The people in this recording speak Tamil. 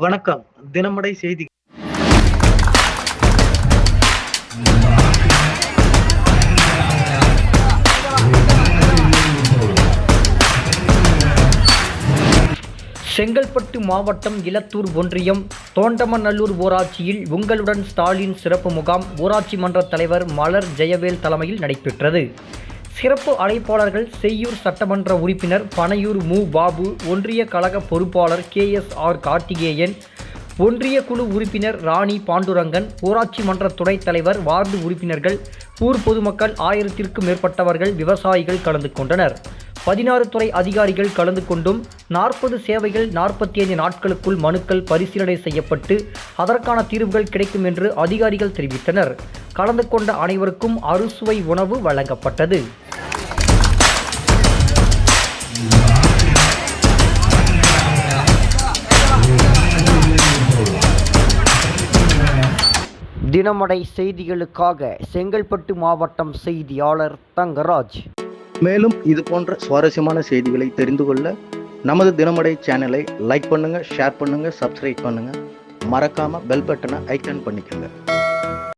வணக்கம். தினமடை செய்தி. செங்கல்பட்டு மாவட்டம் இலத்தூர் ஒன்றியம் தோண்டமநல்லூர் ஊராட்சியில் உங்களுடன் ஸ்டாலின் சிறப்பு முகாம் ஊராட்சி மன்ற தலைவர் மலர் ஜெயவேல் தலைமையில் நடைபெற்றது. சிறப்பு அழைப்பாளர்கள் செய்யூர் சட்டமன்ற உறுப்பினர் பனையூர் மு. பாபு, ஒன்றிய கழக பொறுப்பாளர் KSR கார்த்திகேயன், ஒன்றிய குழு உறுப்பினர் ராணி பாண்டுரங்கன், ஊராட்சி மன்ற துணைத் தலைவர், வார்டு உறுப்பினர்கள், ஊர் பொதுமக்கள் 1000க்கும் மேற்பட்டவர்கள், விவசாயிகள் கலந்து கொண்டனர். 16 துறை அதிகாரிகள் கலந்து கொண்டும் 40 சேவைகள் 45 நாட்களுக்குள் மனுக்கள் பரிசீலனை செய்யப்பட்டு அதற்கான தீர்வுகள் கிடைக்கும் என்று அதிகாரிகள் தெரிவித்தனர். கலந்து கொண்ட அனைவருக்கும் அறுசுவை உணவு வழங்கப்பட்டது. தினமடை செய்திகளுக்காக செங்கல்பட்டு மாவட்டம் செய்தியாளர் தங்கராஜ். மேலும் இது போன்ற சுவாரஸ்யமான செய்திகளை தெரிந்து கொள்ள நமது தினமடை சேனலை லைக் பண்ணுங்க, ஷேர் பண்ணுங்க, சப்ஸ்கிரைப் பண்ணுங்க. மறக்காம பெல் பட்டனை ஐகான் பண்ணிக்கோங்க.